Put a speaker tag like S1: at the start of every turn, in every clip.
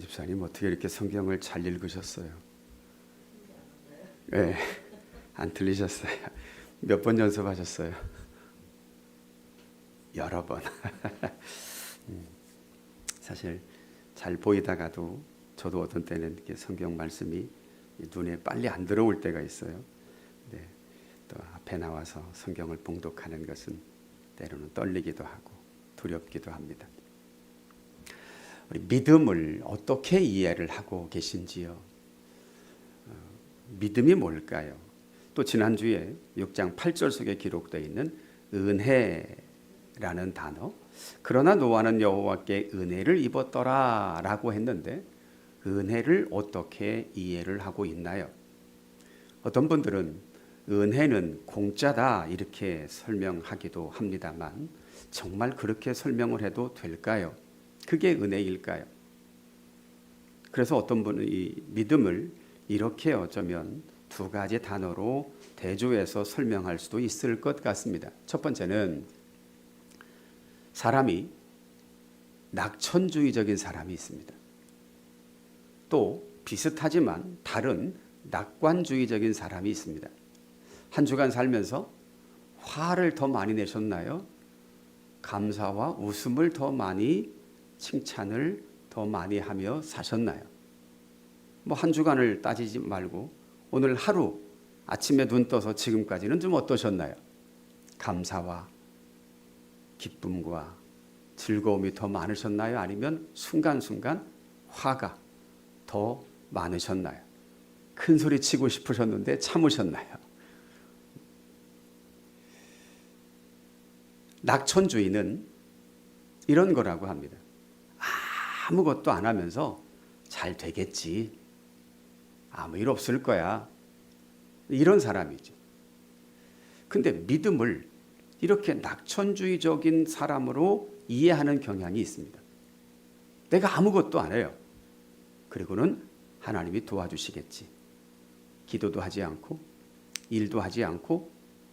S1: 집사님 어떻게 이렇게 성경을 잘 읽으셨어요? 네, 안 틀리셨어요. 몇 번 연습하셨어요? 여러 번. 사실 잘 보이다가도 저도 어떤 때는 이렇게 성경 말씀이 눈에 빨리 안 들어올 때가 있어요. 네, 또 앞에 나와서 성경을 봉독하는 것은 때로는 떨리기도 하고 두렵기도 합니다. 우리 믿음을 어떻게 이해를 하고 계신지요? 믿음이 뭘까요? 또 지난주에 6장 8절 속에 기록되어 있는 은혜라는 단어, 그러나 노아는 여호와께 은혜를 입었더라 라고 했는데 은혜를 어떻게 이해를 하고 있나요? 어떤 분들은 은혜는 공짜다 이렇게 설명하기도 합니다만 정말 그렇게 설명을 해도 될까요? 그게 은혜일까요? 그래서 어떤 분은 이 믿음을 이렇게 어쩌면 두 가지 단어로 대조해서 설명할 수도 있을 것 같습니다. 첫 번째는 사람이 낙천주의적인 사람이 있습니다. 또 비슷하지만 다른 낙관주의적인 사람이 있습니다. 한 주간 살면서 화를 더 많이 내셨나요? 감사와 웃음을 더 많이, 칭찬을 더 많이 하며 사셨나요? 뭐 한 주간을 따지지 말고 오늘 하루 아침에 눈 떠서 지금까지는 좀 어떠셨나요? 감사와 기쁨과 즐거움이 더 많으셨나요? 아니면 순간순간 화가 더 많으셨나요? 큰 소리 치고 싶으셨는데 참으셨나요? 낙천주의는 이런 거라고 합니다. 아무것도 안 하면서 잘 되겠지. 아무 일 없을 거야. 이런 사람이죠. 근데 믿음을 이렇게 낙천주의적인 사람으로 이해하는 경향이 있습니다. 내가 아무것도 안 해요. 그리고는 하나님이 도와주시겠지. 기도도 하지 않고 일도 하지 않고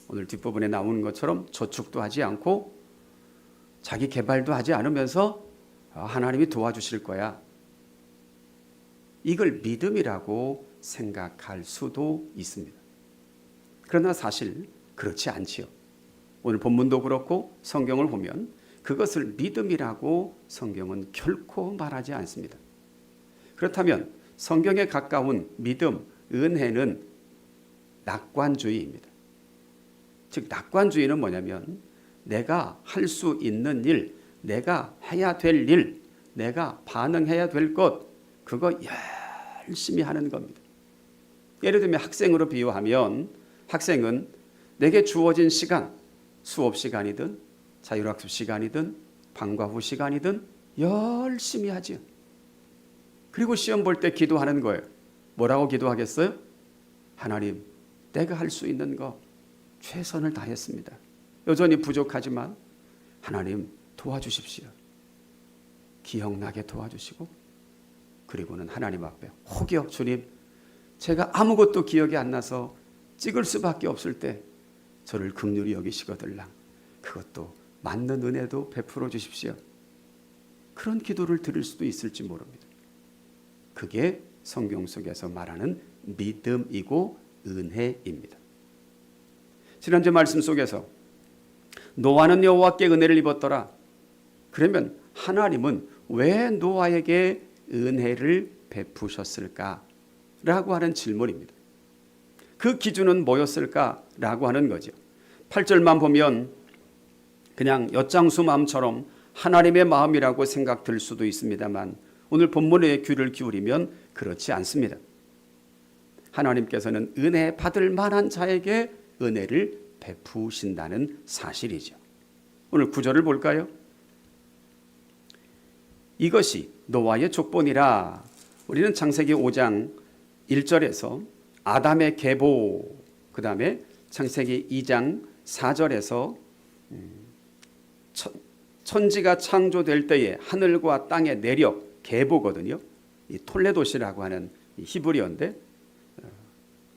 S1: 오늘 뒷부분에 나오는 것처럼 저축도 하지 않고 자기 개발도 하지 않으면서 하나님이 도와주실 거야. 이걸 믿음이라고 생각할 수도 있습니다. 그러나 사실 그렇지 않지요. 오늘 본문도 그렇고 성경을 보면 그것을 믿음이라고 성경은 결코 말하지 않습니다. 그렇다면 성경에 가까운 믿음, 은혜는 낙관주의입니다. 즉 낙관주의는 뭐냐면 내가 할 수 있는 일, 내가 해야 될 일, 내가 반응해야 될 것, 그거 열심히 하는 겁니다. 예를 들면 학생으로 비유하면 학생은 내게 주어진 시간, 수업 시간이든 자율학습 시간이든 방과 후 시간이든 열심히 하죠. 그리고 시험 볼 때 기도하는 거예요. 뭐라고 기도하겠어요? 하나님, 내가 할 수 있는 거 최선을 다했습니다. 여전히 부족하지만 하나님 도와주십시오. 기억나게 도와주시고 그리고는 하나님 앞에 혹여 주님 제가 아무것도 기억이 안 나서 찍을 수밖에 없을 때 저를 긍휼히 여기시거들랑 그것도 맞는 은혜도 베풀어 주십시오. 그런 기도를 드릴 수도 있을지 모릅니다. 그게 성경 속에서 말하는 믿음이고 은혜입니다. 지난주 말씀 속에서 노아는 여호와께 은혜를 입었더라. 그러면 하나님은 왜 노아에게 은혜를 베푸셨을까라고 하는 질문입니다. 그 기준은 뭐였을까라고 하는 거죠. 8절만 보면 그냥 엿장수 마음처럼 하나님의 마음이라고 생각될 수도 있습니다만 오늘 본문에 귀를 기울이면 그렇지 않습니다. 하나님께서는 은혜 받을 만한 자에게 은혜를 베푸신다는 사실이죠. 오늘 9절을 볼까요? 이것이 노아의 족본이라. 우리는 창세기 5장 1절에서 아담의 계보, 그 다음에 창세기 2장 4절에서 천지가 창조될 때에 하늘과 땅의 내력, 계보거든요. 이 톨레도시라고 하는 히브리어인데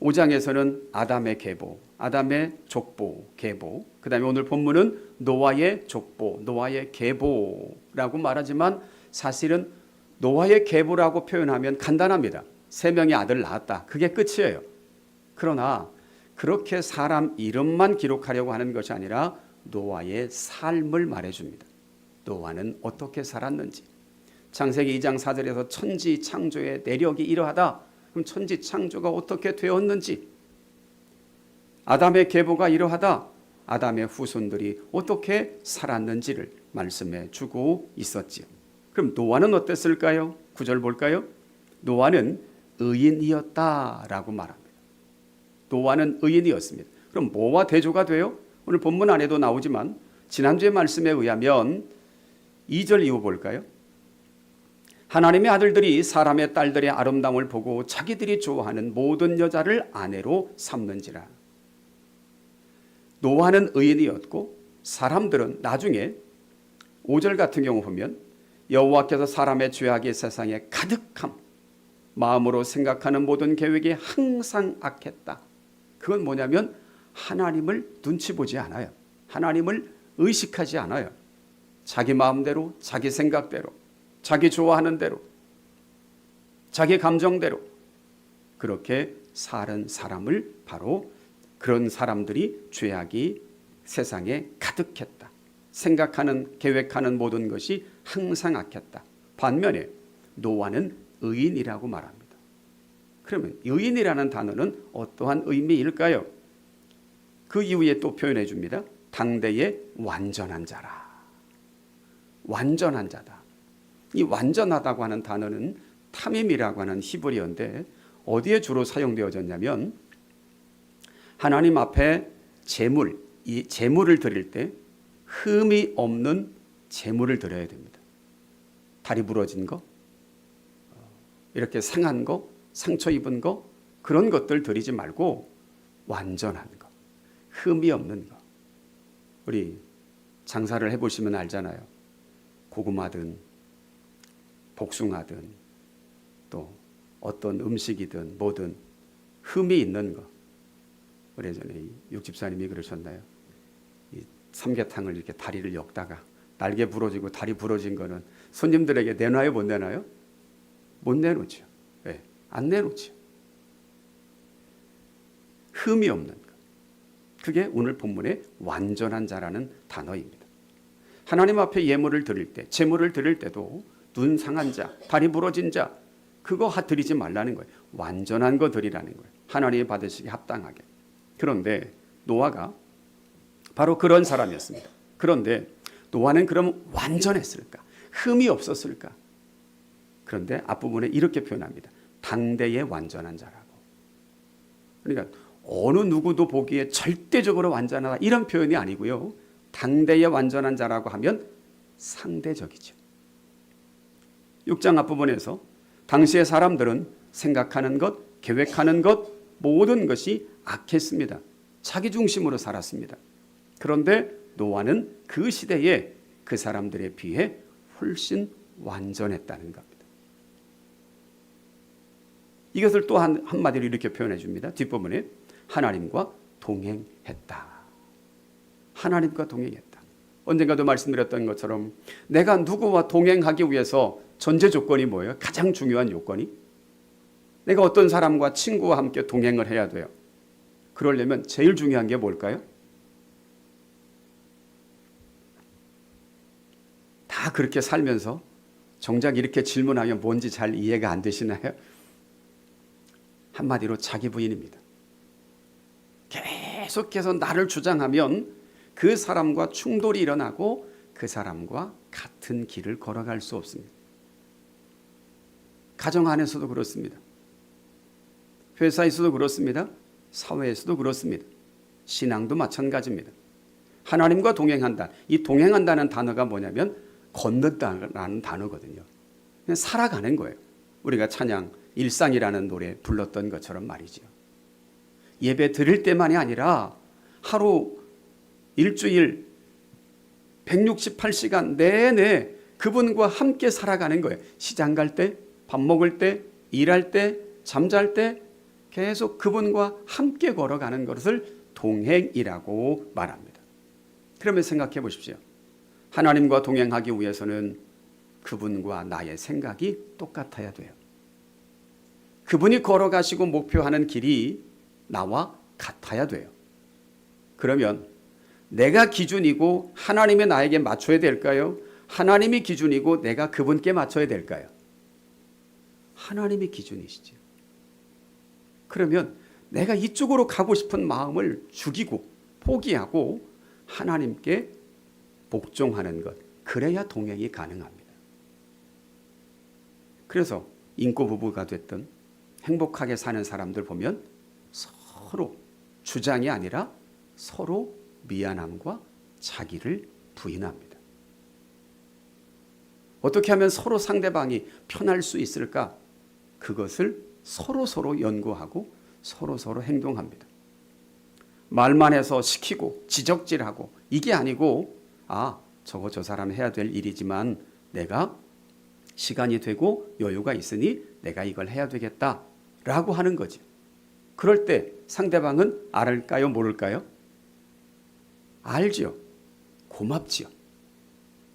S1: 5장에서는 아담의 계보, 아담의 족보, 계보, 그 다음에 오늘 본문은 노아의 족보, 노아의 계보라고 말하지만 사실은 노아의 계보라고 표현하면 간단합니다. 3명의 아들 낳았다. 그게 끝이에요. 그러나 그렇게 사람 이름만 기록하려고 하는 것이 아니라 노아의 삶을 말해줍니다. 노아는 어떻게 살았는지. 창세기 2장 4절에서 천지 창조의 내력이 이러하다. 그럼 천지 창조가 어떻게 되었는지, 아담의 계보가 이러하다. 아담의 후손들이 어떻게 살았는지를 말씀해 주고 있었지요. 그럼 노아는 어땠을까요? 9절 볼까요? 노아는 의인이었다라고 말합니다. 노아는 의인이었습니다. 그럼 뭐와 대조가 돼요? 오늘 본문 안에도 나오지만 지난주의 말씀에 의하면 2절 이후 볼까요? 하나님의 아들들이 사람의 딸들의 아름다움을 보고 자기들이 좋아하는 모든 여자를 아내로 삼는지라. 노아는 의인이었고 사람들은 나중에 5절 같은 경우 보면 여호와께서 사람의 죄악이 세상에 가득함, 마음으로 생각하는 모든 계획이 항상 악했다. 그건 뭐냐면 하나님을 눈치 보지 않아요. 하나님을 의식하지 않아요. 자기 마음대로, 자기 생각대로, 자기 좋아하는 대로, 자기 감정대로 그렇게 사는 사람을, 바로 그런 사람들이 죄악이 세상에 가득했다. 생각하는, 계획하는 모든 것이 항상 악했다. 반면에 노아는 의인이라고 말합니다. 그러면 의인이라는 단어는 어떠한 의미일까요? 그 이후에 또 표현해 줍니다. 당대의 완전한 자라. 완전한 자다. 이 완전하다고 하는 단어는 타밈이라고 하는 히브리어인데 어디에 주로 사용되어졌냐면 하나님 앞에 제물, 이 제물을 드릴 때 흠이 없는 제물을 드려야 됩니다. 다리 부러진 거, 이렇게 상한 거, 상처 입은 거, 그런 것들 드리지 말고 완전한 거, 흠이 없는 거. 우리 장사를 해보시면 알잖아요. 고구마든 복숭아든 또 어떤 음식이든 뭐든 흠이 있는 거. 오래전에 육집사님이 그러셨나요? 이 삼계탕을 이렇게 다리를 엮다가 날개 부러지고 다리 부러진 거는 손님들에게 내놔요, 못 내놔요? 못 내놓죠. 네, 안 내놓죠. 흠이 없는 것. 그게 오늘 본문의 완전한 자라는 단어입니다. 하나님 앞에 예물을 드릴 때, 제물을 드릴 때도 눈 상한 자, 다리 부러진 자, 그거 드리지 말라는 거예요. 완전한 거 드리라는 거예요. 하나님이 받으시기 합당하게. 그런데 노아가 바로 그런 사람이었습니다. 그런데 노아는 그럼 완전했을까? 흠이 없었을까? 그런데 앞부분에 이렇게 표현합니다. 당대의 완전한 자라고. 그러니까 어느 누구도 보기에 절대적으로 완전하다 이런 표현이 아니고요. 당대의 완전한 자라고 하면 상대적이죠. 6장 앞부분에서 당시의 사람들은 생각하는 것, 계획하는 것 모든 것이 악했습니다. 자기 중심으로 살았습니다. 그런데 노아는 그 시대에 그 사람들에 비해 훨씬 완전했다는 겁니다. 이것을 또 한마디로 이렇게 표현해 줍니다. 뒷부분에 하나님과 동행했다. 하나님과 동행했다. 언젠가도 말씀드렸던 것처럼 내가 누구와 동행하기 위해서 전제 조건이 뭐예요? 가장 중요한 요건이 내가 어떤 사람과 친구와 함께 동행을 해야 돼요. 그러려면 제일 중요한 게 뭘까요? 다 그렇게 살면서 정작 이렇게 질문하면 뭔지 잘 이해가 안 되시나요? 한마디로 자기 부인입니다. 계속해서 나를 주장하면 그 사람과 충돌이 일어나고 그 사람과 같은 길을 걸어갈 수 없습니다. 가정 안에서도 그렇습니다. 회사에서도 그렇습니다. 사회에서도 그렇습니다. 신앙도 마찬가지입니다. 하나님과 동행한다. 이 동행한다는 단어가 뭐냐면 걷는다라는 단어거든요. 그냥 살아가는 거예요. 우리가 찬양 일상이라는 노래 불렀던 것처럼 말이죠. 예배 드릴 때만이 아니라 하루 일주일 168시간 내내 그분과 함께 살아가는 거예요. 시장 갈 때, 밥 먹을 때, 일할 때, 잠잘 때 계속 그분과 함께 걸어가는 것을 동행이라고 말합니다. 그러면 생각해 보십시오. 하나님과 동행하기 위해서는 그분과 나의 생각이 똑같아야 돼요. 그분이 걸어가시고 목표하는 길이 나와 같아야 돼요. 그러면 내가 기준이고 하나님이 나에게 맞춰야 될까요? 하나님이 기준이고 내가 그분께 맞춰야 될까요? 하나님이 기준이시죠. 그러면 내가 이쪽으로 가고 싶은 마음을 죽이고 포기하고 하나님께 복종하는 것, 그래야 동행이 가능합니다. 그래서 인고 부부가 됐든 행복하게 사는 사람들 보면 서로 주장이 아니라 서로 미안함과 자기를 부인합니다. 어떻게 하면 서로 상대방이 편할 수 있을까? 그것을 서로 연구하고 서로 행동합니다. 말만 해서 시키고 지적질하고 이게 아니고 저거 저 사람 해야 될 일이지만 내가 시간이 되고 여유가 있으니 내가 이걸 해야 되겠다라고 하는 거죠. 그럴 때 상대방은 알을까요? 모를까요? 알죠. 고맙지요.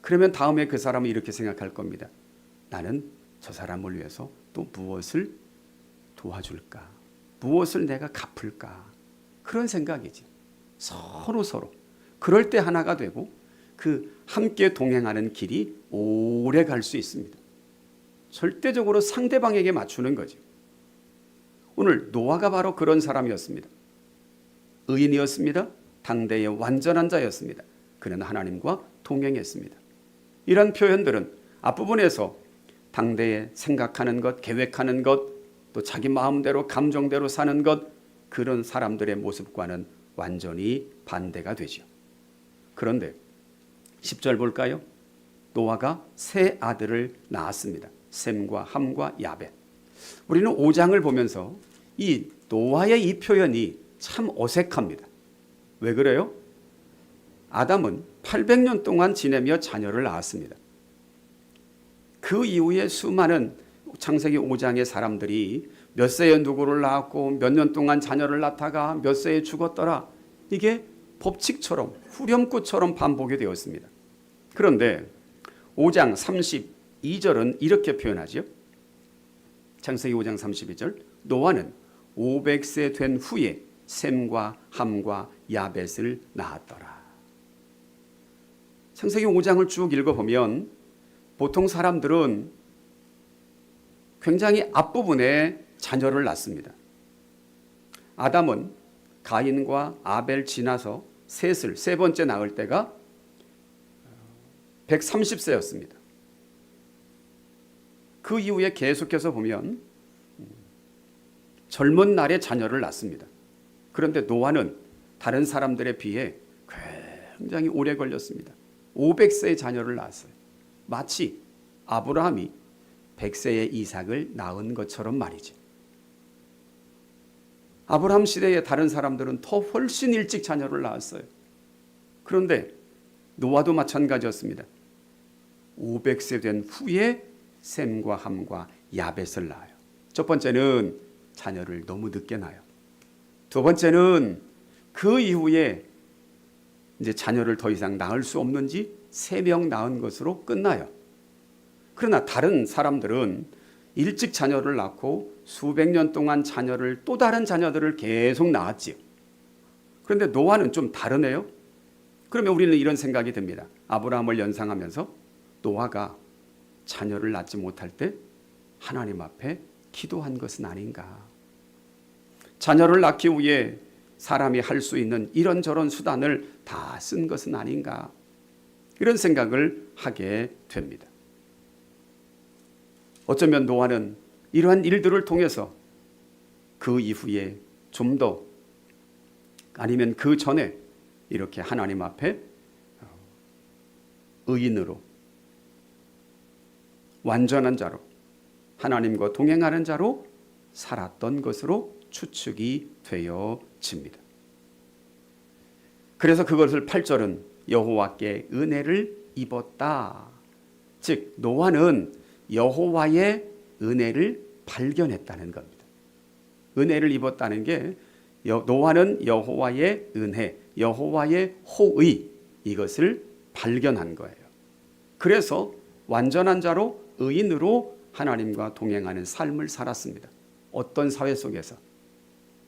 S1: 그러면 다음에 그 사람은 이렇게 생각할 겁니다. 나는 저 사람을 위해서 또 무엇을 도와줄까? 무엇을 내가 갚을까? 그런 생각이지. 서로. 그럴 때 하나가 되고 그 함께 동행하는 길이 오래 갈 수 있습니다. 절대적으로 상대방에게 맞추는 거죠. 오늘 노아가 바로 그런 사람이었습니다. 의인이었습니다. 당대의 완전한 자였습니다. 그는 하나님과 동행했습니다. 이런 표현들은 앞부분에서 당대에 생각하는 것, 계획하는 것, 또 자기 마음대로 감정대로 사는 것, 그런 사람들의 모습과는 완전히 반대가 되죠. 그런데 10절 볼까요? 노아가 세 아들을 낳았습니다. 셈과 함과 야벳. 우리는 5장을 보면서 이 노아의 이 표현이 참 어색합니다. 왜 그래요? 아담은 800년 동안 지내며 자녀를 낳았습니다. 그 이후에 수많은 창세기 5장의 사람들이 몇 세에 누구를 낳았고 몇 년 동안 자녀를 낳다가 몇 세에 죽었더라. 이게 법칙처럼 후렴구처럼 반복이 되었습니다. 그런데 5장 32절은 이렇게 표현하죠. 창세기 5장 32절 노아는 500세 된 후에 셈과 함과 야벳을 낳았더라. 창세기 5장을 쭉 읽어보면 보통 사람들은 굉장히 앞부분에 자녀를 낳습니다. 아담은 가인과 아벨 지나서 셋을 세 번째 낳을 때가 130세였습니다. 그 이후에 계속해서 보면 젊은 날에 자녀를 낳습니다. 그런데 노아는 다른 사람들에 비해 굉장히 오래 걸렸습니다. 500세의 자녀를 낳았어요. 마치 아브라함이 100세의 이삭을 낳은 것처럼 말이지. 아브라함 시대의 다른 사람들은 더 훨씬 일찍 자녀를 낳았어요. 그런데 노아도 마찬가지였습니다. 500세 된 후에 셈과 함과 야벳을 낳아요. 첫 번째는 자녀를 너무 늦게 낳아요. 두 번째는 그 이후에 이제 자녀를 더 이상 낳을 수 없는지 3명 낳은 것으로 끝나요. 그러나 다른 사람들은 일찍 자녀를 낳고 수백 년 동안 자녀를 또 다른 자녀들을 계속 낳았지요. 그런데 노아는 좀 다르네요. 그러면 우리는 이런 생각이 듭니다. 아브라함을 연상하면서 노아가 자녀를 낳지 못할 때 하나님 앞에 기도한 것은 아닌가. 자녀를 낳기 위해 사람이 할 수 있는 이런저런 수단을 다 쓴 것은 아닌가. 이런 생각을 하게 됩니다. 어쩌면 노아는 이러한 일들을 통해서 그 이후에 좀 더 아니면 그 전에 이렇게 하나님 앞에 의인으로 완전한 자로 하나님과 동행하는 자로 살았던 것으로 추측이 되어집니다. 그래서 그것을 8절은 여호와께 은혜를 입었다. 즉 노아는 여호와의 은혜를 발견했다는 겁니다. 은혜를 입었다는 게 노아는 여호와의 은혜, 여호와의 호의 이것을 발견한 거예요. 그래서 완전한 자로 의인으로 하나님과 동행하는 삶을 살았습니다. 어떤 사회 속에서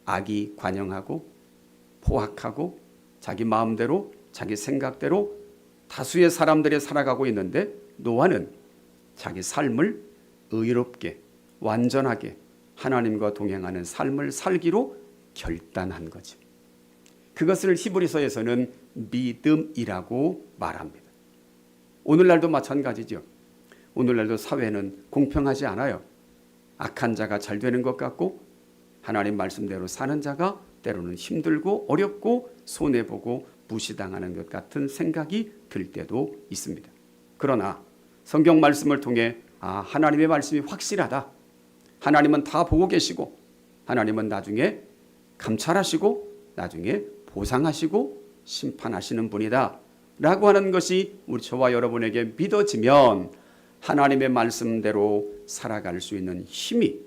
S1: 악이 관영하고 포악하고 자기 마음대로 자기 생각대로 다수의 사람들이 살아가고 있는데 노아는 자기 삶을 의롭게 완전하게 하나님과 동행하는 삶을 살기로 결단한 거죠. 그것을 히브리서에서는 믿음이라고 말합니다. 오늘날도 마찬가지죠. 오늘날도 사회는 공평하지 않아요. 악한 자가 잘 되는 것 같고 하나님 말씀대로 사는 자가 때로는 힘들고 어렵고 손해보고 무시당하는 것 같은 생각이 들 때도 있습니다. 그러나 성경 말씀을 통해 하나님의 말씀이 확실하다. 하나님은 다 보고 계시고 하나님은 나중에 감찰하시고 나중에 보상하시고 심판하시는 분이다 라고 하는 것이 우리 저와 여러분에게 믿어지면 하나님의 말씀대로 살아갈 수 있는 힘이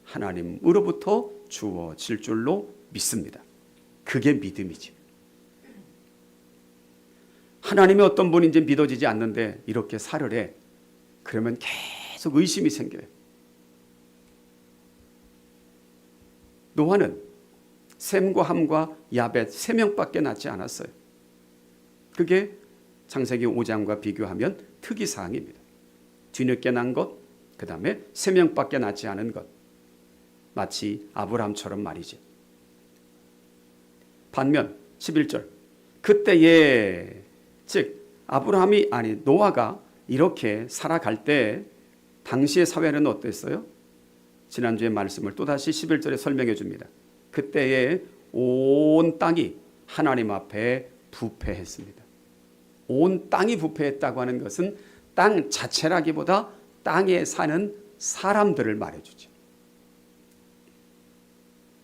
S1: 하나님으로부터 주어질 줄로 믿습니다. 그게 믿음이지. 하나님이 어떤 분인지 믿어지지 않는데 이렇게 살으래. 그러면 계속 의심이 생겨요. 노아는 셈과 함과 야벳 3명밖에 낳지 않았어요. 그게 창세기 5장과 비교하면 특이사항입니다. 뒤늦게 난 것, 그 다음에 3명밖에 낳지 않은 것. 마치 아브라함처럼 말이죠. 반면 11절 그때에 즉 노아가 이렇게 살아갈 때 당시의 사회는 어땠어요? 지난주의 말씀을 또다시 11절에 설명해 줍니다. 그때에 온 땅이 하나님 앞에 부패했습니다. 온 땅이 부패했다고 하는 것은 땅 자체라기보다 땅에 사는 사람들을 말해주죠.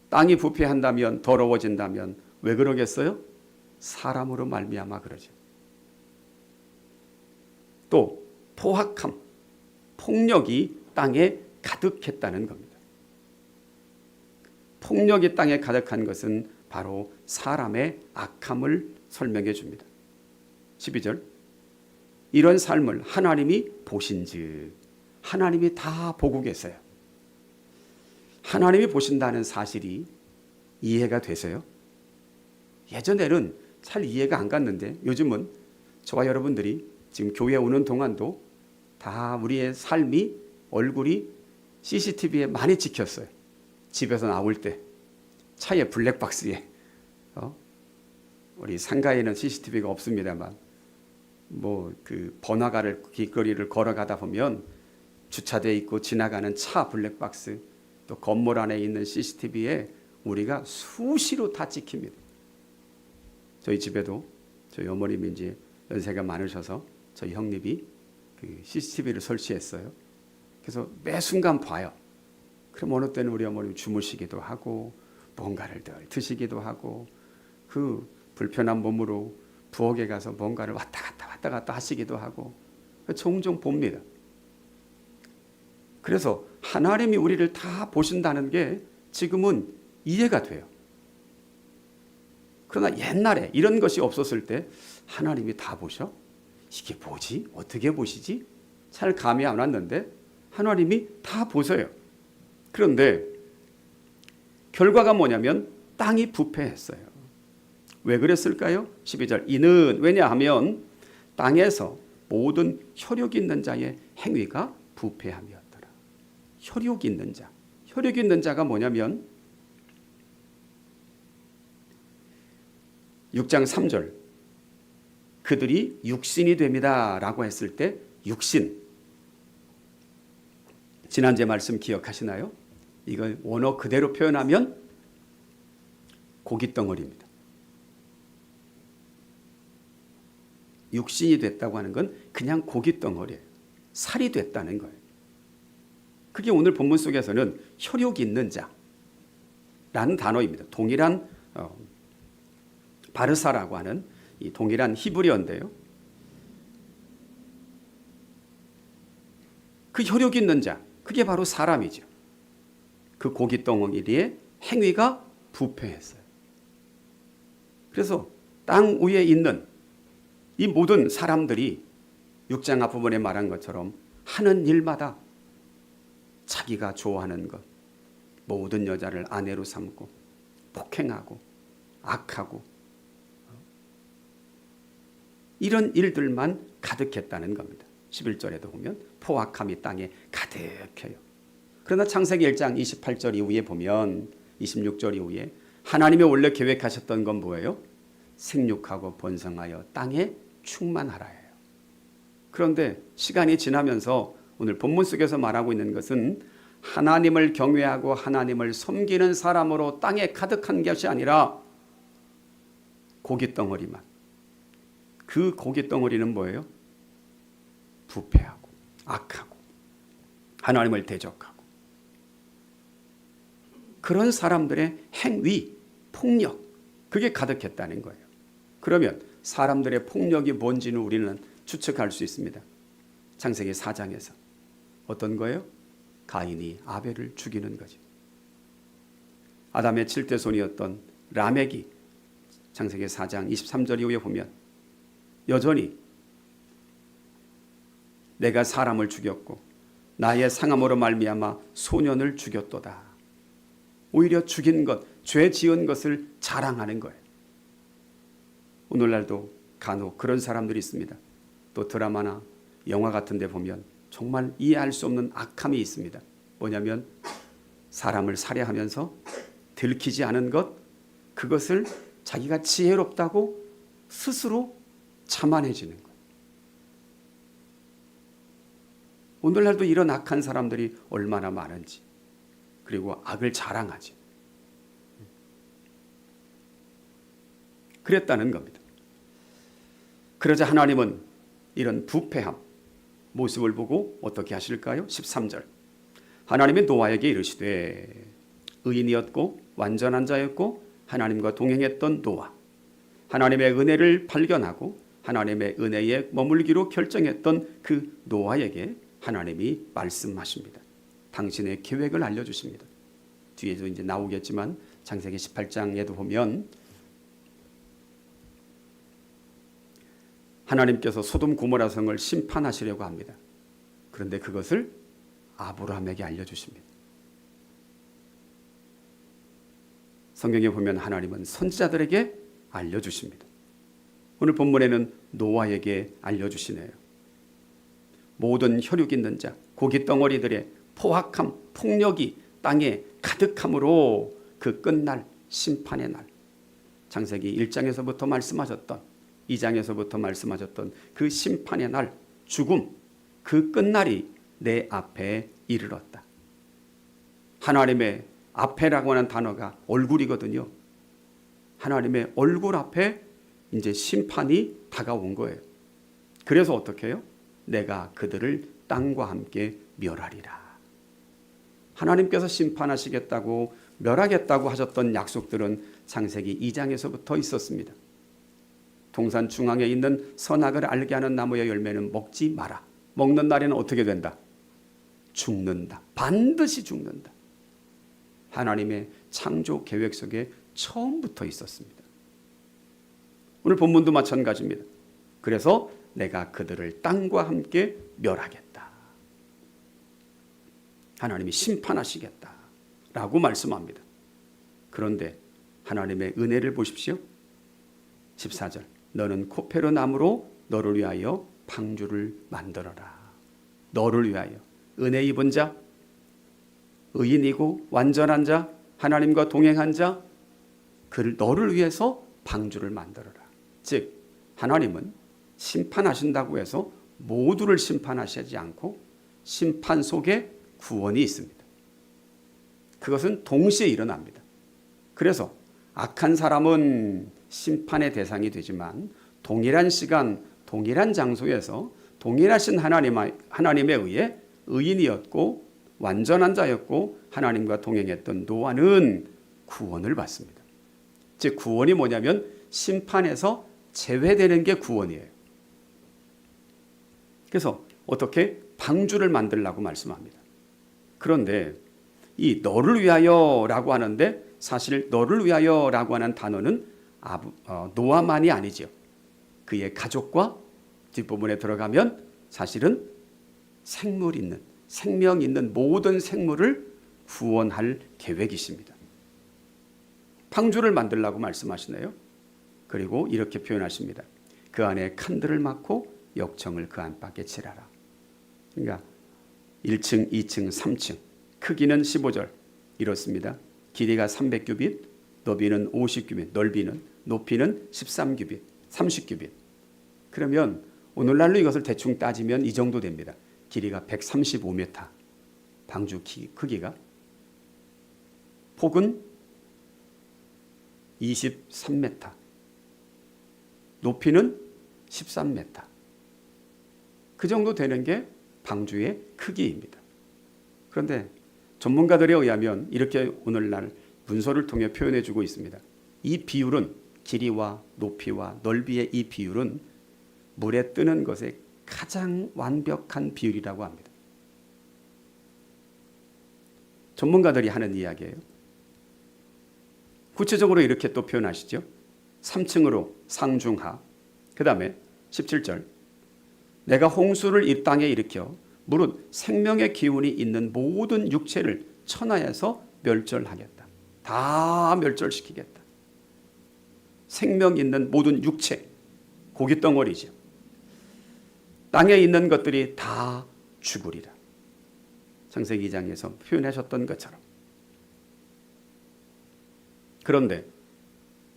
S1: 땅이 부패한다면 더러워진다면 왜 그러겠어요? 사람으로 말미암아 그러죠. 또 포악함, 폭력이 땅에 가득했다는 겁니다. 폭력이 땅에 가득한 것은 바로 사람의 악함을 설명해 줍니다. 12절 이런 삶을 하나님이 보신즉 하나님이 다 보고 계세요. 하나님이 보신다는 사실이 이해가 되세요? 예전에는 잘 이해가 안 갔는데 요즘은 저와 여러분들이 지금 교회에 오는 동안도 다 우리의 삶이 얼굴이 CCTV에 많이 찍혔어요. 집에서 나올 때 차에 블랙박스에 우리 상가에는 CCTV가 없습니다만 그 번화가를 길거리를 걸어가다 보면 주차되어 있고 지나가는 차 블랙박스 또 건물 안에 있는 CCTV에 우리가 수시로 다 찍힙니다. 저희 집에도 저희 어머님이 이제 연세가 많으셔서 저희 형님이 그 CCTV를 설치했어요. 그래서 매 순간 봐요. 그럼 어느 때는 우리 어머님 주무시기도 하고 뭔가를 늘 드시기도 하고 그 불편한 몸으로 부엌에 가서 뭔가를 왔다 갔다 하시기도 하고 종종 봅니다. 그래서 하나님이 우리를 다 보신다는 게 지금은 이해가 돼요. 그러나 옛날에 이런 것이 없었을 때 하나님이 다 보셔? 이게 뭐지? 어떻게 보시지? 잘 감이 안 왔는데 하나님이 다 보세요. 그런데 결과가 뭐냐면 땅이 부패했어요. 왜 그랬을까요? 12절 이는 왜냐하면 땅에서 모든 혈육 있는 자의 행위가 부패함이었더라. 혈육 있는 자. 혈육 있는 자가 뭐냐면 6장 3절 그들이 육신이 됩니다 라고 했을 때 육신 지난주에 말씀 기억하시나요? 이걸 원어 그대로 표현하면 고깃덩어리입니다. 육신이 됐다고 하는 건 그냥 고깃덩어리예요. 살이 됐다는 거예요. 그게 오늘 본문 속에서는 혈육 있는 자라는 단어입니다. 동일한 바르사라고 하는 이 동일한 히브리어인데요. 그 혈육 있는 자, 그게 바로 사람이죠. 그 고깃덩어리의 행위가 부패했어요. 그래서 땅 위에 있는 이 모든 사람들이 6장 앞부분에 말한 것처럼 하는 일마다 자기가 좋아하는 것, 모든 여자를 아내로 삼고 폭행하고 악하고 이런 일들만 가득했다는 겁니다. 11절에도 보면 포악함이 땅에 가득해요. 그러나 창세기 1장 28절 이후에 보면 26절 이후에 하나님이 원래 계획하셨던 건 뭐예요? 생육하고 번성하여 땅에 충만하라예요. 그런데 시간이 지나면서 오늘 본문 속에서 말하고 있는 것은 하나님을 경외하고 하나님을 섬기는 사람으로 땅에 가득한 것이 아니라 고깃덩어리만. 그 고깃덩어리는 뭐예요? 부패하고 악하고 하나님을 대적하고 그런 사람들의 행위, 폭력, 그게 가득했다는 거예요. 그러면 사람들의 폭력이 뭔지는 우리는 추측할 수 있습니다. 창세기 4장에서 어떤 거예요? 가인이 아벨을 죽이는 거죠. 아담의 7대 손이었던 라멕이 창세기 4장 23절 이후에 보면 여전히 내가 사람을 죽였고 나의 상함으로 말미암아 소년을 죽였도다. 오히려 죽인 것, 죄 지은 것을 자랑하는 거예요. 오늘날도 간혹 그런 사람들이 있습니다. 또 드라마나 영화 같은 데 보면 정말 이해할 수 없는 악함이 있습니다. 뭐냐면 사람을 살해하면서 들키지 않은 것, 그것을 자기가 지혜롭다고 스스로 자만해지는 거예요. 오늘날도 이런 악한 사람들이 얼마나 많은지, 그리고 악을 자랑하지. 그랬다는 겁니다. 그러자 하나님은 이런 부패함 모습을 보고 어떻게 하실까요? 13절 하나님이 노아에게 이르시되 의인이었고 완전한 자였고 하나님과 동행했던 노아, 하나님의 은혜를 발견하고 하나님의 은혜에 머물기로 결정했던 그 노아에게 하나님이 말씀하십니다. 당신의 계획을 알려주십니다. 뒤에도 이제 나오겠지만 창세기 18장에도 보면 하나님께서 소돔 고모라 성을 심판하시려고 합니다. 그런데 그것을 아브라함에게 알려주십니다. 성경에 보면 하나님은 선지자들에게 알려주십니다. 오늘 본문에는 노아에게 알려주시네요. 모든 혈육 있는 자, 고깃덩어리들의 포악함, 폭력이 땅에 가득함으로 그 끝날 심판의 날, 창세기 1장에서부터 말씀하셨던 2장에서부터 말씀하셨던 그 심판의 날, 죽음, 그 끝날이 내 앞에 이르렀다. 하나님의 앞에라고 하는 단어가 얼굴이거든요. 하나님의 얼굴 앞에 이제 심판이 다가온 거예요. 그래서 어떻게 해요? 내가 그들을 땅과 함께 멸하리라. 하나님께서 심판하시겠다고 멸하겠다고 하셨던 약속들은 창세기 2장에서부터 있었습니다. 동산 중앙에 있는 선악을 알게 하는 나무의 열매는 먹지 마라. 먹는 날에는 어떻게 된다? 죽는다. 반드시 죽는다. 하나님의 창조 계획 속에 처음부터 있었습니다. 오늘 본문도 마찬가지입니다. 그래서 내가 그들을 땅과 함께 멸하겠다. 하나님이 심판하시겠다 라고 말씀합니다. 그런데 하나님의 은혜를 보십시오. 14절 너는 코페르 나무로 너를 위하여 방주를 만들어라. 너를 위하여. 은혜 입은 자, 의인이고 완전한 자, 하나님과 동행한 자, 너를 위해서 방주를 만들어라. 즉 하나님은 심판하신다고 해서 모두를 심판하시지 않고 심판 속에 구원이 있습니다. 그것은 동시에 일어납니다. 그래서 악한 사람은 심판의 대상이 되지만 동일한 시간, 동일한 장소에서 동일하신 하나님에 의해 의인이었고 완전한 자였고 하나님과 동행했던 노아는 구원을 받습니다. 즉 구원이 뭐냐면 심판에서 제외되는 게 구원이에요. 그래서 어떻게 방주를 만들라고 말씀합니다. 그런데 이 너를 위하여라고 하는데 사실 너를 위하여라고 하는 단어는 노아만이 아니죠. 그의 가족과 뒷부분에 들어가면 사실은 생물 있는, 생명 있는 모든 생물을 구원할 계획이십니다. 방주를 만들라고 말씀하시네요. 그리고 이렇게 표현하십니다. 그 안에 칸들을 막고 역청을 그 안팎에 칠하라. 그러니까 1층, 2층, 3층, 크기는 15절 이렇습니다. 길이가 300규빗, 너비는 50규빗, 넓이는, 높이는 13규빗, 30규빗. 그러면 오늘날로 이것을 대충 따지면 이 정도 됩니다. 길이가 135m, 방주 크기가, 폭은 23m, 높이는 13m. 그 정도 되는 게 방주의 크기입니다. 그런데 전문가들에 의하면 이렇게 오늘날 문서를 통해 표현해 주고 있습니다. 이 비율은, 길이와 높이와 넓이의 이 비율은 물에 뜨는 것의 가장 완벽한 비율이라고 합니다. 전문가들이 하는 이야기예요. 구체적으로 이렇게 또 표현하시죠. 3층으로 상중하. 그 다음에 17절. 내가 홍수를 이 땅에 일으켜 무릇 생명의 기운이 있는 모든 육체를 천하에서 멸절하겠다. 다 멸절시키겠다. 생명 있는 모든 육체, 고깃덩어리죠. 땅에 있는 것들이 다 죽으리라. 창세기 2장에서 표현하셨던 것처럼. 그런데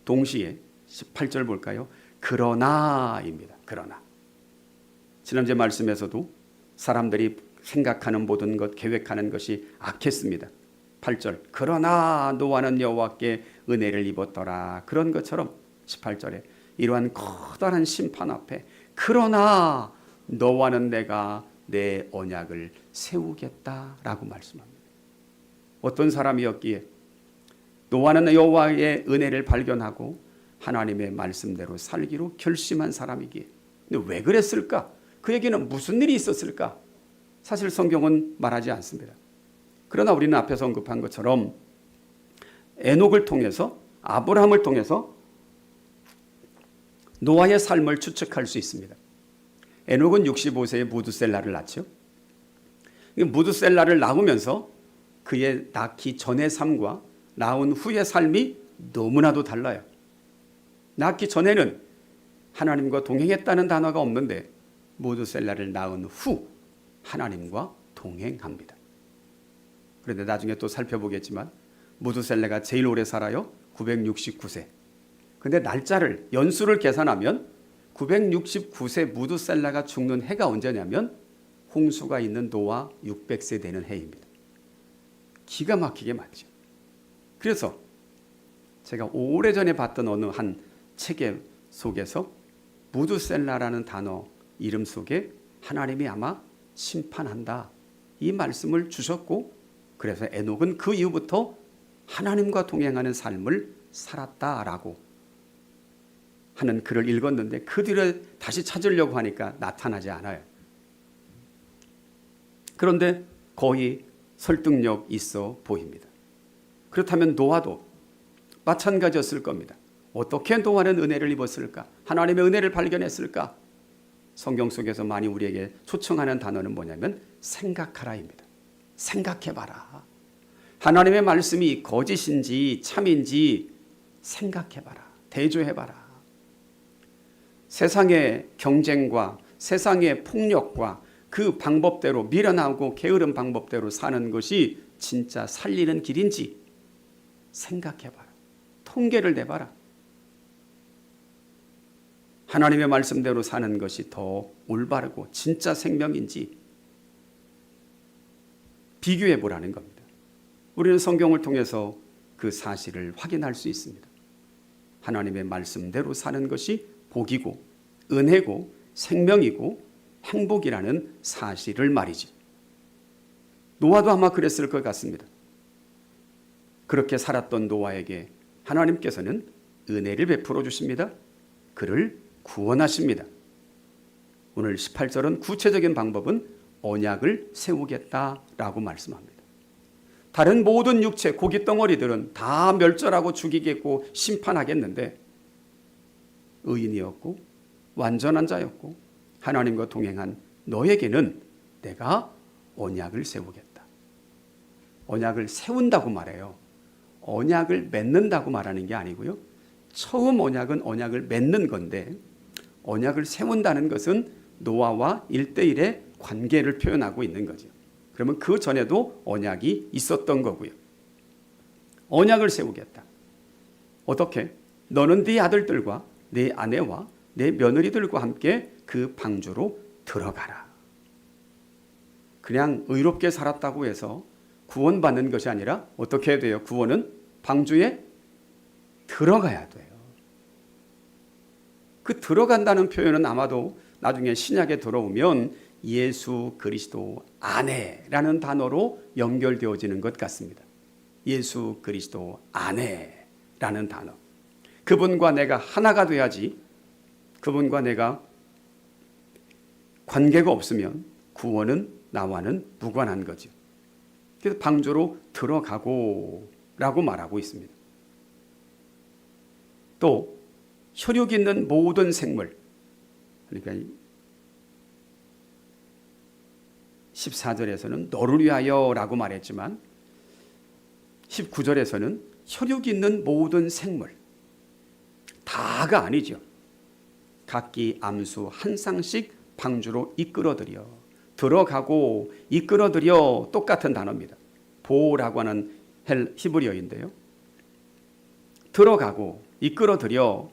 S1: 동시에 18절 볼까요? 그러나입니다. 그러나. 지난주에 말씀에서도 사람들이 생각하는 모든 것, 계획하는 것이 악했습니다. 8절. 그러나 노아는 여호와께 은혜를 입었더라. 그런 것처럼 18절에 이러한 커다란 심판 앞에 그러나 너와는 내가 내 언약을 세우겠다라고 말씀합니다. 어떤 사람이었기에 노아는 여호와의 은혜를 발견하고 하나님의 말씀대로 살기로 결심한 사람이기에. 근데 왜 그랬을까? 그에게는 무슨 일이 있었을까? 사실 성경은 말하지 않습니다. 그러나 우리는 앞에서 언급한 것처럼 에녹을 통해서, 아브라함을 통해서 노아의 삶을 추측할 수 있습니다. 에녹은 65세에 무드셀라를 낳죠. 무드셀라를 낳으면서 그의 낳기 전의 삶과 낳은 후의 삶이 너무나도 달라요. 낳기 전에는 하나님과 동행했다는 단어가 없는데 무드셀라를 낳은 후 하나님과 동행합니다. 그런데 나중에 또 살펴보겠지만 무드셀라가 제일 오래 살아요. 969세. 근데 날짜를, 연수를 계산하면 969세 무드셀라가 죽는 해가 언제냐면 홍수가 있는 노아 600세 되는 해입니다. 기가 막히게 맞죠. 그래서 제가 오래전에 봤던 어느 한 책의 속에서 무드셀라라는 단어 이름 속에 하나님이 아마 심판한다 이 말씀을 주셨고, 그래서 에녹은 그 이후부터 하나님과 동행하는 삶을 살았다라고 하는 글을 읽었는데 그 뒤를 다시 찾으려고 하니까 나타나지 않아요. 그런데 거의 설득력 있어 보입니다. 그렇다면 노아도 마찬가지였을 겁니다. 어떻게 노아는 은혜를 입었을까? 하나님의 은혜를 발견했을까? 성경 속에서 많이 우리에게 초청하는 단어는 뭐냐면 생각하라입니다. 생각해봐라. 하나님의 말씀이 거짓인지 참인지 생각해봐라. 대조해봐라. 세상의 경쟁과 세상의 폭력과 그 방법대로 미련하고 게으른 방법대로 사는 것이 진짜 살리는 길인지 생각해봐라. 통계를 내봐라. 하나님의 말씀대로 사는 것이 더 올바르고 진짜 생명인지 비교해 보라는 겁니다. 우리는 성경을 통해서 그 사실을 확인할 수 있습니다. 하나님의 말씀대로 사는 것이 복이고 은혜고 생명이고 행복이라는 사실을 말이지. 노아도 아마 그랬을 것 같습니다. 그렇게 살았던 노아에게 하나님께서는 은혜를 베풀어 주십니다. 그를 구원하십니다. 오늘 18절은 구체적인 방법은 언약을 세우겠다라고 말씀합니다. 다른 모든 육체, 고깃덩어리들은 다 멸절하고 죽이겠고 심판하겠는데 의인이었고 완전한 자였고 하나님과 동행한 너에게는 내가 언약을 세우겠다. 언약을 세운다고 말해요. 언약을 맺는다고 말하는 게 아니고요. 처음 언약은 언약을 맺는 건데 언약을 세운다는 것은 노아와 1대1의 관계를 표현하고 있는 거죠. 그러면 그 전에도 언약이 있었던 거고요. 언약을 세우겠다. 어떻게? 너는 네 아들들과 네 아내와 네 며느리들과 함께 그 방주로 들어가라. 그냥 의롭게 살았다고 해서 구원받는 것이 아니라 어떻게 해야 돼요? 구원은 방주에 들어가야 돼요. 그 들어간다는 표현은 아마도 나중에 신약에 들어오면 예수 그리스도 안에라는 단어로 연결되어지는 것 같습니다. 예수 그리스도 안에라는 단어. 그분과 내가 하나가 돼야지 그분과 내가 관계가 없으면 구원은 나와는 무관한 거죠. 그래서 방주로 들어가고 라고 말하고 있습니다. 또 혈육 있는 모든 생물, 그러니까 14절에서는 너를 위하여 라고 말했지만 19절에서는 혈육 있는 모든 생물, 다가 아니죠. 각기 암수 한 쌍씩 방주로 이끌어들여 들어가고 이끌어들여 똑같은 단어입니다. 보라고 하는 히브리어인데요. 들어가고 이끌어들여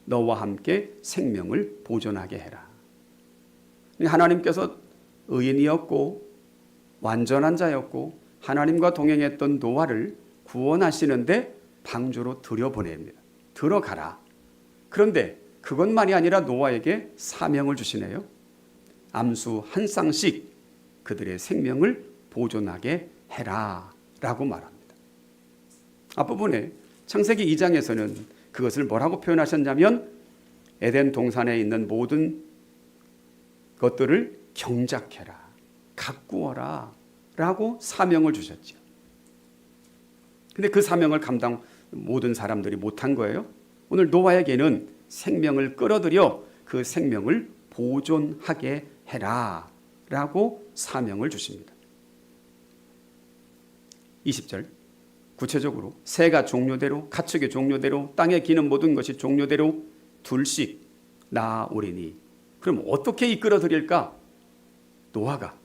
S1: 너와 함께 생명을 보존하게 해라. 하나님께서 의인이었고 완전한 자였고 하나님과 동행했던 노아를 구원하시는데 방주로 들여보냅니다. 들어가라. 그런데 그것만이 아니라 노아에게 사명을 주시네요. 암수 한 쌍씩 그들의 생명을 보존하게 해라 라고 말합니다. 앞부분에 창세기 2장에서는 그것을 뭐라고 표현하셨냐면 에덴 동산에 있는 모든 것들을 경작해라, 가꾸어라 라고 사명을 주셨죠. 근데 그 사명을 감당 모든 사람들이 못한 거예요. 오늘 노아에게는 생명을 끌어들여 그 생명을 보존하게 해라 라고 사명을 주십니다. 20절 구체적으로 새가 종류대로 가축의 종류대로 땅에 기는 모든 것이 종류대로 둘씩 낳아오리니. 그럼 어떻게 이끌어드릴까? 노아가.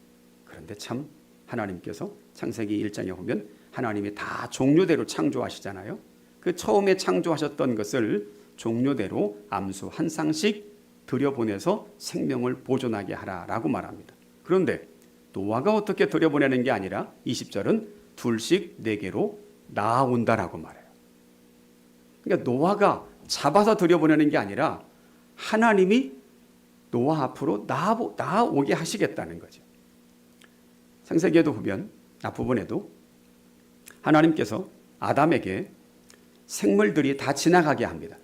S1: 그런데 참 하나님께서 창세기 1장에 보면 하나님이 다 종류대로 창조하시잖아요. 그 처음에 창조하셨던 것을 종류대로 암수 한 쌍씩 들여보내서 생명을 보존하게 하라라고 말합니다. 그런데 노아가 어떻게 들여보내는 게 아니라 20절은 둘씩 4개로 나아온다라고 말해요. 그러니까 노아가 잡아서 들여보내는 게 아니라 하나님이 노아 앞으로 나아오게 하시겠다는 거죠. 창세기에도 보면 앞부분에도 하나님께서 아담에게 생물들이 다 지나가게 합니다.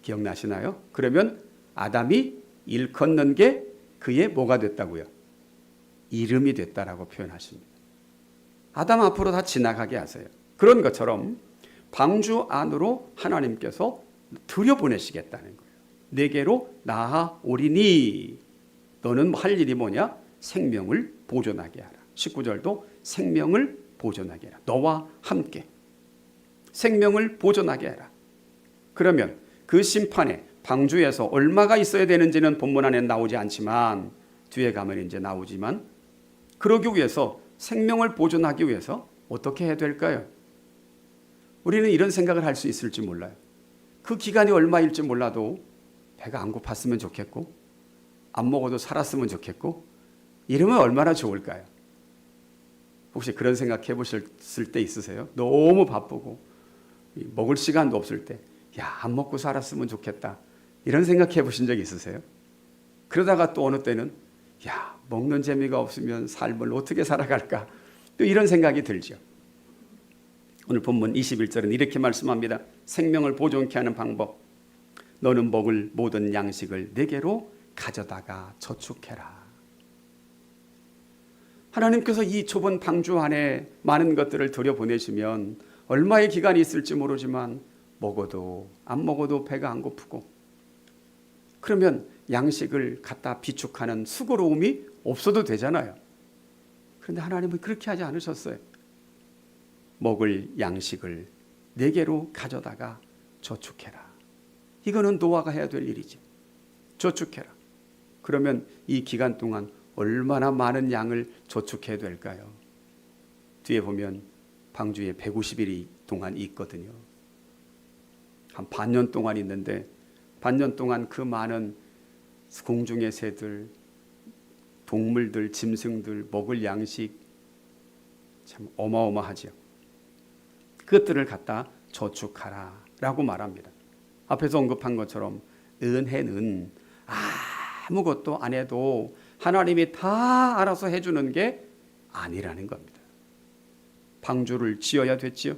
S1: 기억나시나요? 그러면 아담이 일컫는 게 그의 뭐가 됐다고요? 이름이 됐다라고 표현하십니다. 아담 앞으로 다 지나가게 하세요. 그런 것처럼 방주 안으로 하나님께서 들여보내시겠다는 거예요. 내게로 나아오리니 너는 할 일이 뭐냐? 생명을 보존하게 하라. 19절도 생명을 보존하게 해라. 너와 함께 생명을 보존하게 해라. 그러면 그 심판에 방주에서 얼마가 있어야 되는지는 본문 안에 나오지 않지만 뒤에 가면 이제 나오지만 그러기 위해서 생명을 보존하기 위해서 어떻게 해야 될까요? 우리는 이런 생각을 할 수 있을지 몰라요. 그 기간이 얼마일지 몰라도 배가 안 고팠으면 좋겠고 안 먹어도 살았으면 좋겠고 이러면 얼마나 좋을까요? 혹시 그런 생각 해보셨을 때 있으세요? 너무 바쁘고 먹을 시간도 없을 때 안 먹고 살았으면 좋겠다 이런 생각 해보신 적 있으세요? 그러다가 또 어느 때는 먹는 재미가 없으면 삶을 어떻게 살아갈까 또 이런 생각이 들죠. 오늘 본문 21절은 이렇게 말씀합니다. 생명을 보존케 하는 방법, 너는 먹을 모든 양식을 내게로 가져다가 저축해라. 하나님께서 이 좁은 방주 안에 많은 것들을 들여보내시면 얼마의 기간이 있을지 모르지만 먹어도 안 먹어도 배가 안 고프고 그러면 양식을 갖다 비축하는 수고로움이 없어도 되잖아요. 그런데 하나님은 그렇게 하지 않으셨어요. 먹을 양식을 내게로 가져다가 저축해라. 이거는 노아가 해야 될 일이죠. 저축해라. 그러면 이 기간 동안 얼마나 많은 양을 저축해야 될까요? 뒤에 보면 방주에 150일이 동안 있거든요. 한 반년 동안 있는데 반년 동안 그 많은 공중의 새들, 동물들, 짐승들, 먹을 양식 참 어마어마하죠. 그것들을 갖다 저축하라 라고 말합니다. 앞에서 언급한 것처럼 은혜는 아무것도 안 해도 하나님이 다 알아서 해주는 게 아니라는 겁니다. 방주를 지어야 됐지요.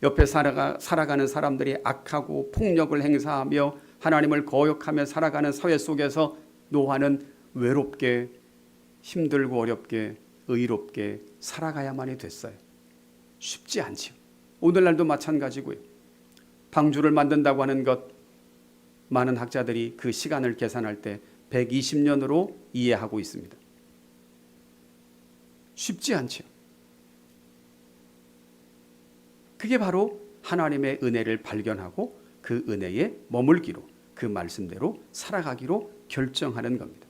S1: 옆에 살아가는 사람들이 악하고 폭력을 행사하며 하나님을 거역하며 살아가는 사회 속에서 노아는 외롭게 힘들고 어렵게 의롭게 살아가야만이 됐어요. 쉽지 않지요. 오늘날도 마찬가지고요. 방주를 만든다고 하는 것, 많은 학자들이 그 시간을 계산할 때 120년으로 이해하고 있습니다. 쉽지 않죠. 그게 바로 하나님의 은혜를 발견하고 그 은혜에 머물기로, 그 말씀대로 살아가기로 결정하는 겁니다.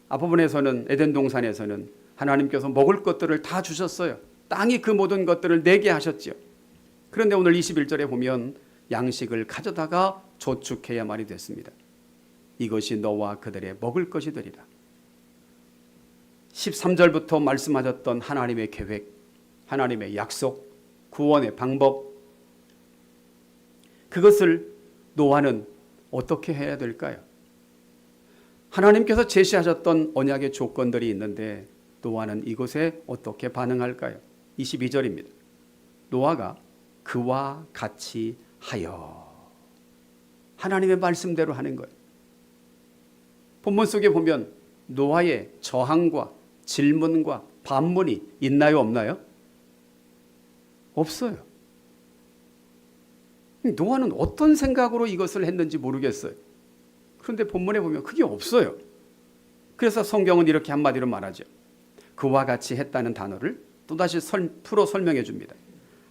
S1: 앞부분에서는 에덴 동산에서는 하나님께서 먹을 것들을 다 주셨어요. 땅이 그 모든 것들을 내게 하셨죠. 그런데 오늘 21절에 보면 양식을 가져다가 저축해야만이 됐습니다. 이것이 너와 그들의 먹을 것이 되리라. 13절부터 말씀하셨던 하나님의 계획, 하나님의 약속, 구원의 방법, 그것을 노아는 어떻게 해야 될까요? 하나님께서 제시하셨던 언약의 조건들이 있는데 노아는 이것에 어떻게 반응할까요? 22절입니다. 노아가 그와 같이 하여, 하나님의 말씀대로 하는 거예요. 본문 속에 보면 노아의 저항과 질문과 반문이 있나요, 없나요? 없어요. 노아는 어떤 생각으로 이것을 했는지 모르겠어요. 그런데 본문에 보면 그게 없어요. 그래서 성경은 이렇게 한마디로 말하죠. 그와 같이 했다는 단어를 또다시 풀어 설명해 줍니다.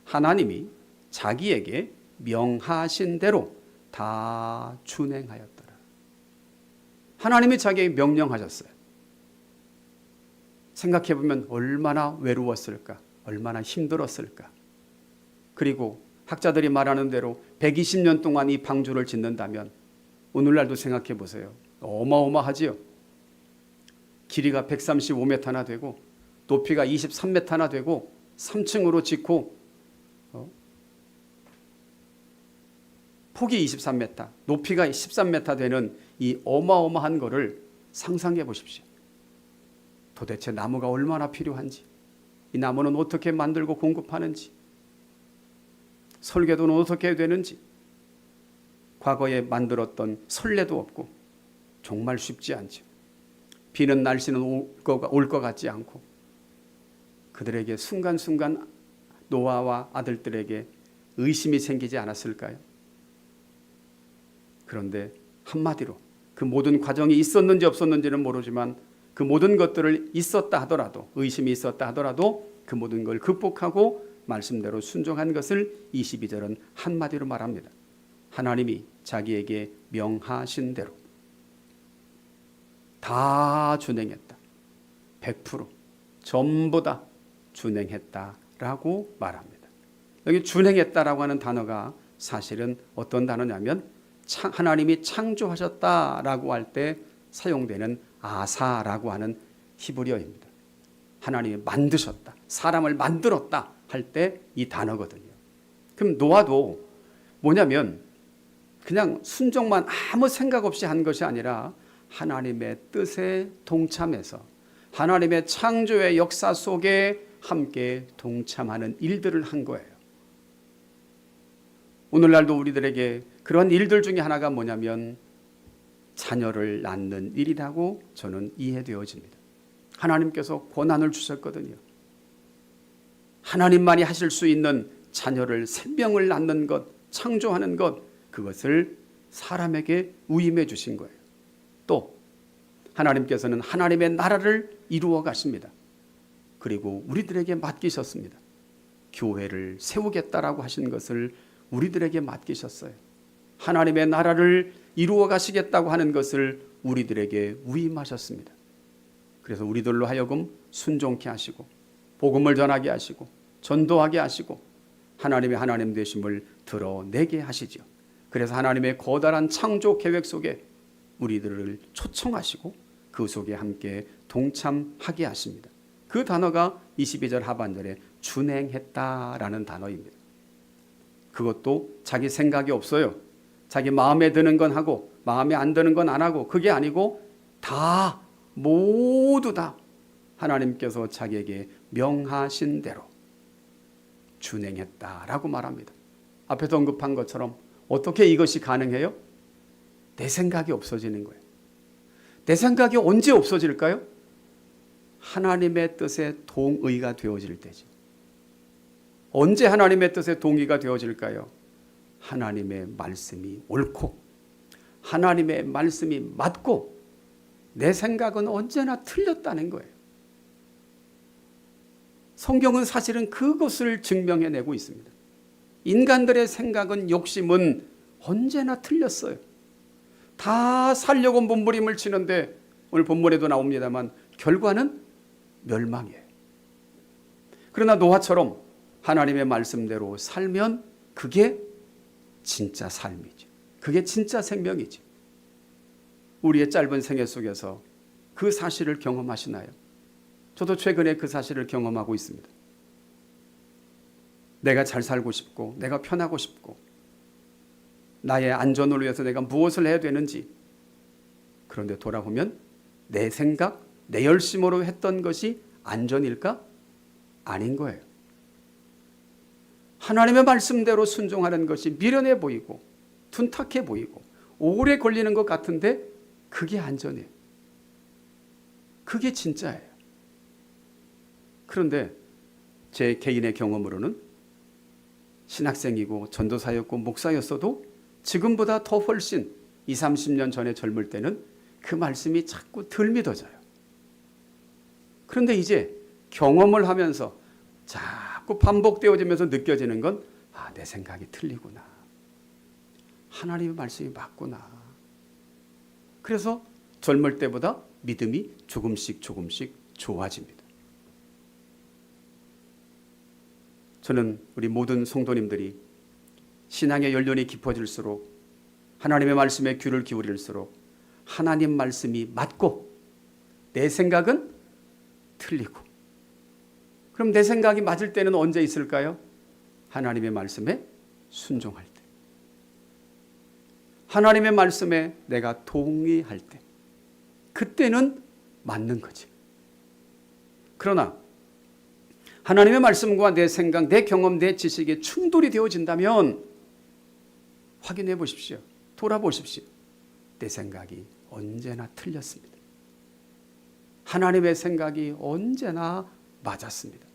S1: 하나님이 자기에게 명하신 대로 다 준행하였더라. 하나님이 자기에게 명령하셨어요. 생각해 보면 얼마나 외로웠을까, 얼마나 힘들었을까. 그리고 학자들이 말하는 대로 120년 동안 이 방주를 짓는다면 오늘날도 생각해 보세요. 어마어마하지요. 길이가 135m나 되고 높이가 23m나 되고 3층으로 짓고 폭이 23m, 높이가 13m 되는 이 어마어마한 거를 상상해 보십시오. 도대체 나무가 얼마나 필요한지, 이 나무는 어떻게 만들고 공급하는지, 설계도는 어떻게 되는지, 과거에 만들었던 선례도 없고 정말 쉽지 않죠. 비는 날씨는 올 것 같지 않고 그들에게 순간순간 노아와 아들들에게 의심이 생기지 않았을까요? 그런데 한마디로 그 모든 과정이 있었는지 없었는지는 모르지만 그 모든 것들을 있었다 하더라도, 의심이 있었다 하더라도 그 모든 걸 극복하고 말씀대로 순종한 것을 22절은 한마디로 말합니다. 하나님이 자기에게 명하신 대로 다 준행했다. 100% 전부 다 준행했다라고 말합니다. 여기 준행했다라고 하는 단어가 사실은 어떤 단어냐면 하나님이 창조하셨다라고 할 때 사용되는 아사라고 하는 히브리어입니다. 하나님이 만드셨다, 사람을 만들었다 할 때 이 단어거든요. 그럼 노아도 뭐냐면 그냥 순종만 아무 생각 없이 한 것이 아니라 하나님의 뜻에 동참해서 하나님의 창조의 역사 속에 함께 동참하는 일들을 한 거예요. 오늘날도 우리들에게 그런 일들 중에 하나가 뭐냐면 자녀를 낳는 일이라고 저는 이해되어집니다. 하나님께서 권한을 주셨거든요. 하나님만이 하실 수 있는 자녀를, 생명을 낳는 것, 창조하는 것, 그것을 사람에게 위임해 주신 거예요. 또 하나님께서는 하나님의 나라를 이루어 가십니다. 그리고 우리들에게 맡기셨습니다. 교회를 세우겠다라고 하신 것을 우리들에게 맡기셨어요. 하나님의 나라를 이루어 가시겠다고 하는 것을 우리들에게 위임하셨습니다. 그래서 우리들로 하여금 순종케 하시고 복음을 전하게 하시고 전도하게 하시고 하나님의 하나님 되심을 드러내게 하시죠. 그래서 하나님의 거다란 창조 계획 속에 우리들을 초청하시고 그 속에 함께 동참하게 하십니다. 그 단어가 22절 하반절에 준행했다라는 단어입니다. 그것도 자기 생각이 없어요. 자기 마음에 드는 건 하고 마음에 안 드는 건 안 하고, 그게 아니고 다 모두 다 하나님께서 자기에게 명하신 대로 준행했다라고 말합니다. 앞에서 언급한 것처럼 어떻게 이것이 가능해요? 내 생각이 없어지는 거예요. 내 생각이 언제 없어질까요? 하나님의 뜻에 동의가 되어질 때죠. 언제 하나님의 뜻에 동의가 되어질까요? 하나님의 말씀이 옳고 하나님의 말씀이 맞고 내 생각은 언제나 틀렸다는 거예요. 성경은 사실은 그것을 증명해내고 있습니다. 인간들의 생각은, 욕심은 언제나 틀렸어요. 다 살려고 몸부림을 치는데 오늘 본문에도 나옵니다만 결과는 멸망이에요. 그러나 노아처럼 하나님의 말씀대로 살면 그게 진짜 삶이죠. 그게 진짜 생명이죠. 우리의 짧은 생애 속에서 그 사실을 경험하시나요? 저도 최근에 그 사실을 경험하고 있습니다. 내가 잘 살고 싶고 내가 편하고 싶고 나의 안전을 위해서 내가 무엇을 해야 되는지, 그런데 돌아보면 내 생각, 내 열심으로 했던 것이 안전일까? 아닌 거예요. 하나님의 말씀대로 순종하는 것이 미련해 보이고 둔탁해 보이고 오래 걸리는 것 같은데 그게 안전이에요. 그게 진짜예요. 그런데 제 개인의 경험으로는 신학생이고 전도사였고 목사였어도 지금보다 더 훨씬 20, 30년 전에 젊을 때는 그 말씀이 자꾸 덜 믿어져요. 그런데 이제 경험을 하면서 자꾸 반복되어지면서 느껴지는 건, 아, 내 생각이 틀리구나. 하나님의 말씀이 맞구나. 그래서 젊을 때보다 믿음이 조금씩 좋아집니다. 저는 우리 모든 성도님들이 신앙의 연륜이 깊어질수록 하나님의 말씀에 귀를 기울일수록 하나님 말씀이 맞고 내 생각은 틀리고, 그럼 내 생각이 맞을 때는 언제 있을까요? 하나님의 말씀에 순종할 때, 하나님의 말씀에 내가 동의할 때, 그때는 맞는 거지. 그러나 하나님의 말씀과 내 생각, 내 경험, 내 지식에 충돌이 되어진다면 확인해 보십시오. 돌아보십시오. 내 생각이 언제나 틀렸습니다. 하나님의 생각이 언제나 맞았습니다.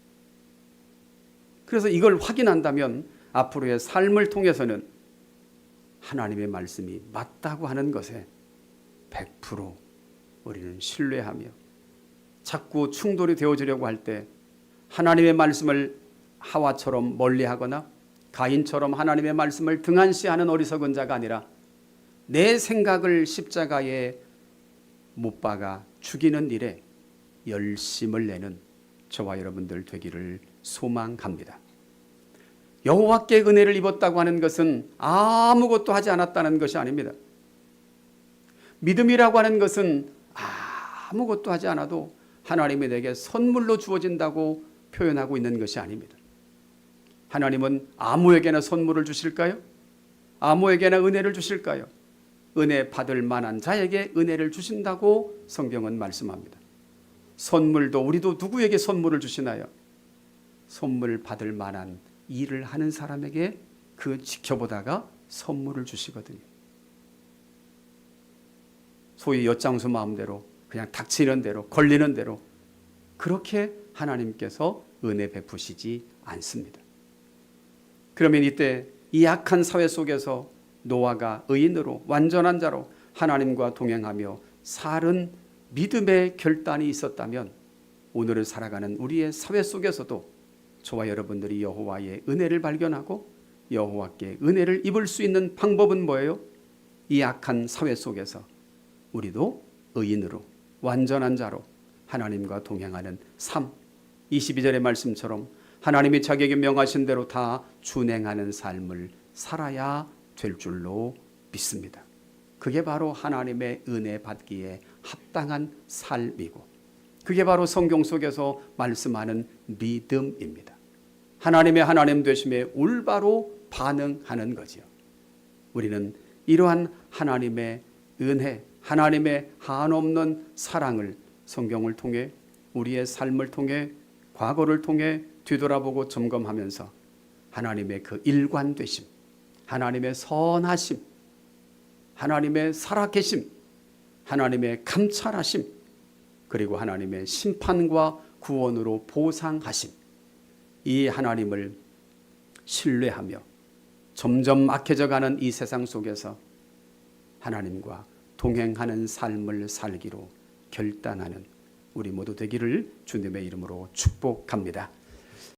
S1: 그래서 이걸 확인한다면 앞으로의 삶을 통해서는 하나님의 말씀이 맞다고 하는 것에 100% 우리는 신뢰하며 자꾸 충돌이 되어지려고 할 때 하나님의 말씀을 하와처럼 멀리하거나 가인처럼 하나님의 말씀을 등한시하는 어리석은 자가 아니라 내 생각을 십자가에 못 박아 죽이는 일에 열심을 내는 저와 여러분들 되기를 소망합니다. 여호와께 은혜를 입었다고 하는 것은 아무것도 하지 않았다는 것이 아닙니다. 믿음이라고 하는 것은 아무것도 하지 않아도 하나님이 내게 선물로 주어진다고 표현하고 있는 것이 아닙니다. 하나님은 아무에게나 선물을 주실까요? 아무에게나 은혜를 주실까요? 은혜 받을 만한 자에게 은혜를 주신다고 성경은 말씀합니다. 선물도 우리도 누구에게 선물을 주시나요? 선물 받을 만한 일을 하는 사람에게 그 지켜보다가 선물을 주시거든요. 소위 엿장수 마음대로 그냥 닥치는 대로 걸리는 대로 그렇게 하나님께서 은혜 베푸시지 않습니다. 그러면 이때 이 악한 사회 속에서 노아가 의인으로 완전한 자로 하나님과 동행하며 살은 믿음의 결단이 있었다면 오늘을 살아가는 우리의 사회 속에서도 저와 여러분들이 여호와의 은혜를 발견하고 여호와께 은혜를 입을 수 있는 방법은 뭐예요? 이 악한 사회 속에서 우리도 의인으로 완전한 자로 하나님과 동행하는 삶, 22절의 말씀처럼 하나님이 자기에게 명하신 대로 다 준행하는 삶을 살아야 될 줄로 믿습니다. 그게 바로 하나님의 은혜 받기에 합당한 삶이고 그게 바로 성경 속에서 말씀하는 믿음입니다. 하나님의 하나님 되심에 올바로 반응하는 거지요. 우리는 이러한 하나님의 은혜, 하나님의 한없는 사랑을 성경을 통해 우리의 삶을 통해 과거를 통해 뒤돌아보고 점검하면서 하나님의 그 일관되심, 하나님의 선하심, 하나님의 살아계심, 하나님의 감찰하심, 그리고 하나님의 심판과 구원으로 보상하심, 이 하나님을 신뢰하며 점점 악해져 가는 이 세상 속에서 하나님과 동행하는 삶을 살기로 결단하는 우리 모두 되기를 주님의 이름으로 축복합니다.